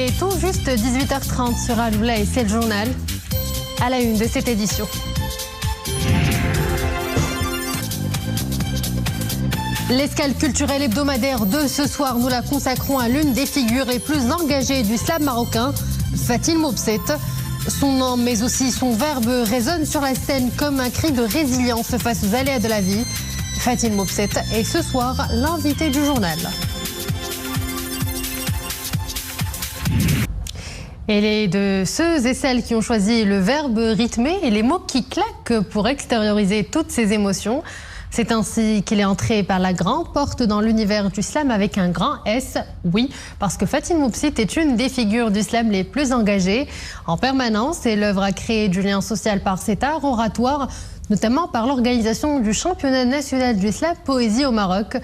est tout juste 18h30 sur Aloula et c'est le journal à la une de cette édition. L'escale culturelle hebdomadaire de ce soir, nous la consacrons à l'une des figures les plus engagées du slam marocain, Fatil Mobset. Son nom, mais aussi son verbe, résonne sur la scène comme un cri de résilience face aux aléas de la vie. Fatil Mobset est ce soir l'invité du journal. Et les de ceux et celles qui ont choisi le verbe rythmé et les mots qui claquent pour extérioriser toutes ces émotions. C'est ainsi qu'il est entré par la grande porte dans l'univers du slam avec un grand S. Oui, parce que Fatil Mobset est une des figures du slam les plus engagées en permanence et l'œuvre a créé du lien social par cet art oratoire, notamment par l'organisation du championnat national du slam poésie au Maroc.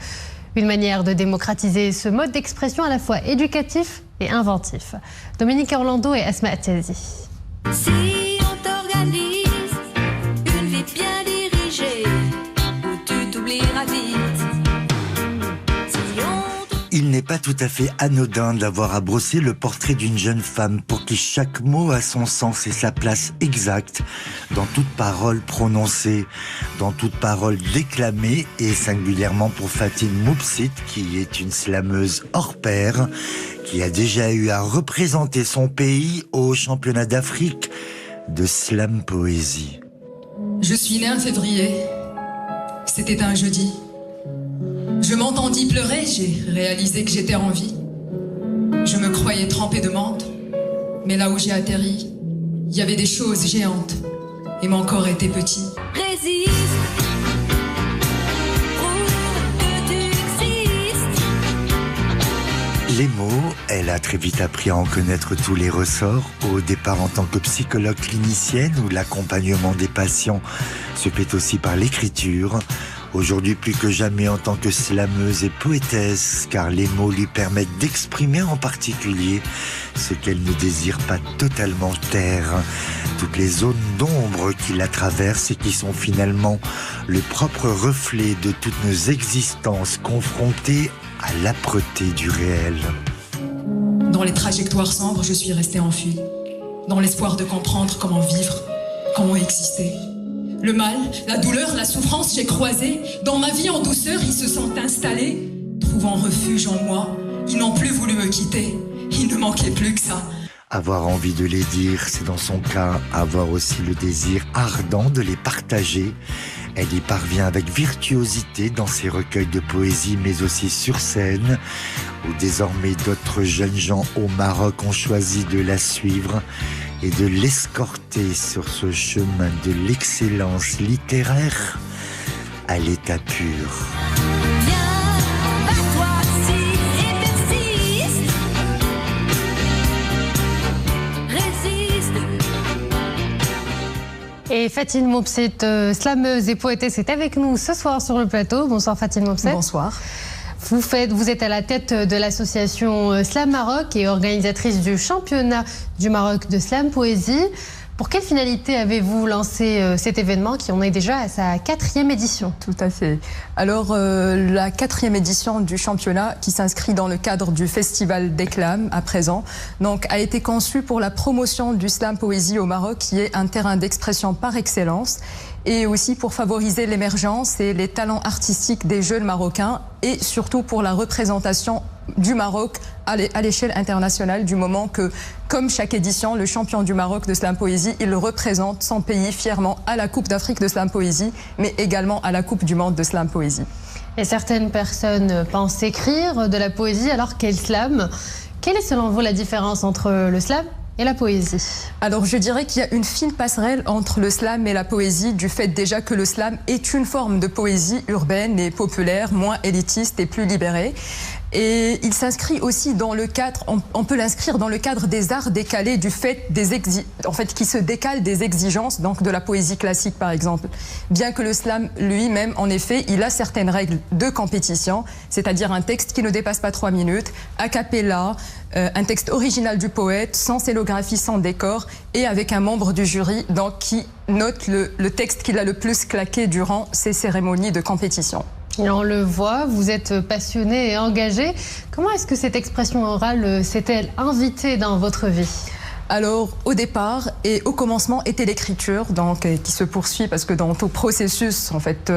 Une manière de démocratiser ce mode d'expression à la fois éducatif et inventif. Dominique Orlando et Asma Attiazi. Si on t'organise une vie bien dirigée, où tu t'oublieras vite. Il n'est pas tout à fait anodin d'avoir à brosser le portrait d'une jeune femme pour qui chaque mot a son sens et sa place exacte dans toute parole prononcée, dans toute parole déclamée et singulièrement pour Fatil Mobset qui est une slameuse hors pair qui a déjà eu à représenter son pays au championnat d'Afrique de slam poésie. Je suis née en février. C'était un jeudi. Je m'entendis pleurer, j'ai réalisé que j'étais en vie. Je me croyais trempée de menthe, mais là où j'ai atterri, il y avait des choses géantes et mon corps était petit. Résiste, prouve que tu existes. Les mots, elle a très vite appris à en connaître tous les ressorts, au départ en tant que psychologue clinicienne où l'accompagnement des patients se fait aussi par l'écriture. Aujourd'hui plus que jamais en tant que slameuse et poétesse, car les mots lui permettent d'exprimer en particulier ce qu'elle ne désire pas totalement taire. Toutes les zones d'ombre qui la traversent et qui sont finalement le propre reflet de toutes nos existences confrontées à l'âpreté du réel. Dans les trajectoires sombres, je suis restée enfuie, dans l'espoir de comprendre comment vivre, comment exister. Le mal, la douleur, la souffrance, j'ai croisé. Dans ma vie en douceur, ils se sont installés. Trouvant refuge en moi, ils n'ont plus voulu me quitter. Il ne manquait plus que ça. Avoir envie de les dire, c'est dans son cas avoir aussi le désir ardent de les partager. Elle y parvient avec virtuosité dans ses recueils de poésie, mais aussi sur scène, où désormais d'autres jeunes gens au Maroc ont choisi de la suivre et de l'escorter sur ce chemin de l'excellence littéraire à l'état pur. Et Fatil Mobset, slameuse et poétesse, est avec nous ce soir sur le plateau. Bonsoir Fatil Mobset. Bonsoir. Vous êtes à la tête de l'association Slam Maroc et organisatrice du championnat du Maroc de slam poésie. Pour quelle finalité avez-vous lancé cet événement qui en est déjà à sa 4e édition? Tout à fait. Alors, la 4e édition du championnat, qui s'inscrit dans le cadre du Festival Déclame à présent, donc, a été conçue pour la promotion du slam poésie au Maroc, qui est un terrain d'expression par excellence, et aussi pour favoriser l'émergence et les talents artistiques des jeunes Marocains, et surtout pour la représentation du Maroc à l'échelle internationale, du moment que, comme chaque édition, le champion du Maroc de slam poésie, il représente son pays fièrement à la Coupe d'Afrique de slam poésie, mais également à la Coupe du monde de slam poésie. Et certaines personnes pensent écrire de la poésie alors qu'elles slam. Quelle est selon vous la différence entre le slam et la poésie? Alors je dirais qu'il y a une fine passerelle entre le slam et la poésie, du fait déjà que le slam est une forme de poésie urbaine et populaire, moins élitiste et plus libérée. Et il s'inscrit aussi dans le cadre, on peut l'inscrire dans le cadre des arts décalés, du fait qui se décalent des exigences donc de la poésie classique par exemple. Bien que le slam lui-même, en effet, il a certaines règles de compétition, c'est-à-dire un texte qui ne dépasse pas 3 minutes, a cappella, un texte original du poète, sans scénographie, sans décor, et avec un membre du jury donc, qui note le texte qu'il a le plus claqué durant ces cérémonies de compétition. Et on le voit, vous êtes passionné et engagé. Comment est-ce que cette expression orale s'est-elle invitée dans votre vie ? Alors, au départ et au commencement était l'écriture, donc qui se poursuit parce que dans tout processus, en fait,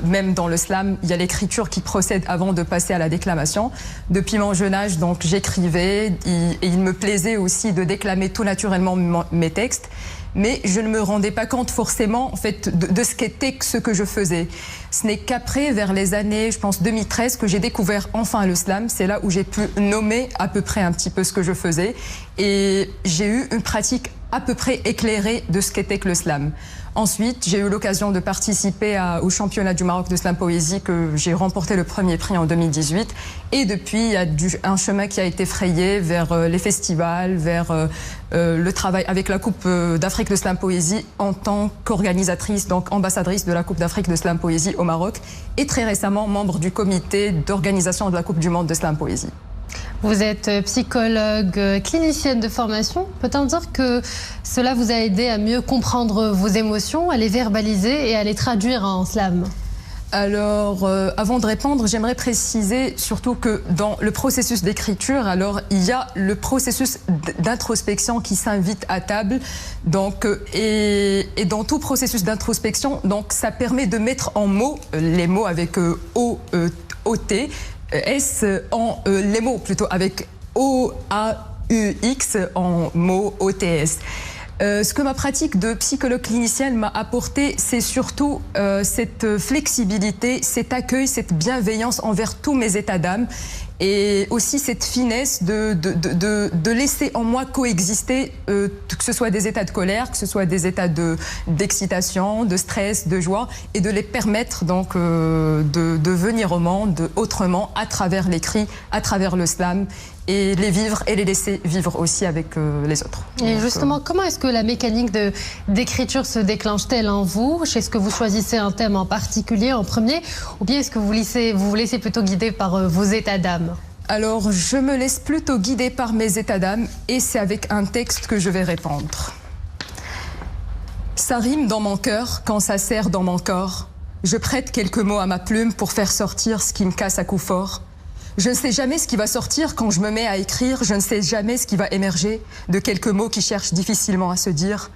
même dans le slam, il y a l'écriture qui procède avant de passer à la déclamation. Depuis mon jeune âge, donc j'écrivais et il me plaisait aussi de déclamer tout naturellement mes textes. Mais je ne me rendais pas compte forcément en fait, de ce qu'était ce que je faisais. Ce n'est qu'après, vers les années, je pense 2013, que j'ai découvert enfin le slam. C'est là où j'ai pu nommer à peu près un petit peu ce que je faisais. Et j'ai eu une pratique à peu près éclairée de ce qu'était que le slam. Ensuite, j'ai eu l'occasion de participer au championnat du Maroc de slam poésie que j'ai remporté le premier prix en 2018. Et depuis, il y a un chemin qui a été frayé vers les festivals, vers le travail avec la Coupe d'Afrique de slam poésie en tant qu'organisatrice, donc ambassadrice de la Coupe d'Afrique de slam poésie au Maroc. Et très récemment, membre du comité d'organisation de la Coupe du monde de slam poésie. Vous êtes psychologue, clinicienne de formation. Peut-on dire que cela vous a aidé à mieux comprendre vos émotions, à les verbaliser et à les traduire en slam ? Alors, avant de répondre, j'aimerais préciser surtout que dans le processus d'écriture, alors il y a le processus d'introspection qui s'invite à table. Donc, et dans tout processus d'introspection, donc ça permet de mettre en mots les mots avec O-T. les mots plutôt avec O-A-U-X en mots O-T-S. Ce que ma pratique de psychologue clinicienne m'a apporté, c'est surtout cette flexibilité, cet accueil, cette bienveillance envers tous mes états d'âme et aussi cette finesse de laisser en moi coexister que ce soit des états de colère, que ce soit des états d'excitation, de stress, de joie et de les permettre donc de venir au monde autrement à travers l'écrit, à travers le slam et les vivre et les laisser vivre aussi avec les autres. Et justement, comment est-ce que la mécanique d'écriture se déclenche-t-elle en vous ? Est-ce que vous choisissez un thème en particulier en premier ou bien est-ce que vous vous laissez plutôt guider par vos états d'âme ? Alors, je me laisse plutôt guider par mes états d'âme et c'est avec un texte que je vais répondre. Ça rime dans mon cœur quand ça serre dans mon corps. Je prête quelques mots à ma plume pour faire sortir ce qui me casse à coups forts. Je ne sais jamais ce qui va sortir quand je me mets à écrire, je ne sais jamais ce qui va émerger de quelques mots qui cherchent difficilement à se dire.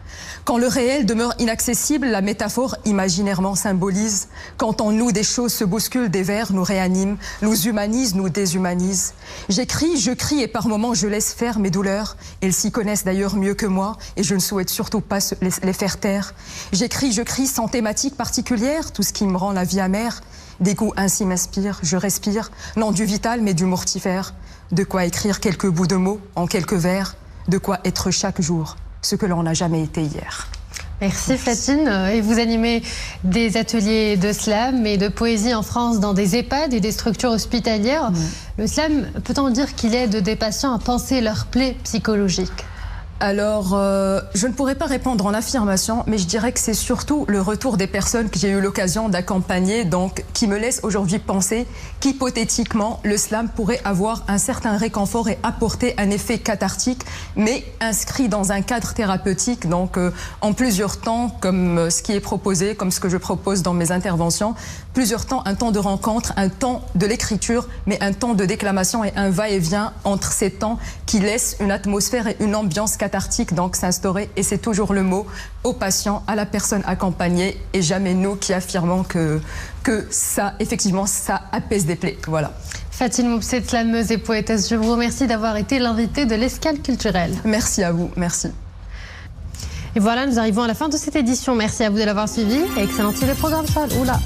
Quand le réel demeure inaccessible, la métaphore imaginairement symbolise. Quand en nous des choses se bousculent, des vers nous réaniment, nous humanisent, nous déshumanisent. J'écris, je crie et par moments je laisse faire mes douleurs. Elles s'y connaissent d'ailleurs mieux que moi et je ne souhaite surtout pas les faire taire. J'écris, je crie sans thématique particulière, tout ce qui me rend la vie amère. Des goûts ainsi m'inspirent, je respire, non du vital mais du mortifère. De quoi écrire quelques bouts de mots en quelques vers, de quoi être chaque jour ce que l'on n'a jamais été hier. Merci Fatine. Et vous animez des ateliers de slam et de poésie en France dans des EHPAD et des structures hospitalières. Le slam, peut-on dire qu'il aide des patients à penser leurs plaies psychologiques ? Alors, je ne pourrais pas répondre en affirmation, mais je dirais que c'est surtout le retour des personnes que j'ai eu l'occasion d'accompagner, donc qui me laisse aujourd'hui penser qu'hypothétiquement, le slam pourrait avoir un certain réconfort et apporter un effet cathartique, mais inscrit dans un cadre thérapeutique, donc en plusieurs temps, comme ce qui est proposé, comme ce que je propose dans mes interventions, plusieurs temps, un temps de rencontre, un temps de l'écriture, mais un temps de déclamation et un va-et-vient entre ces temps qui laissent une atmosphère et une ambiance cathartique donc s'instaurer et c'est toujours le mot au patient, à la personne accompagnée et jamais nous qui affirmons que ça, effectivement, ça apaise des plaies. Voilà. Fatine Moubset, slameuse et poétesse, je vous remercie d'avoir été l'invitée de l'Escale culturelle. Merci à vous, merci. Et voilà, nous arrivons à la fin de cette édition. Merci à vous de l'avoir suivi et excellent téléprogramme. Oula.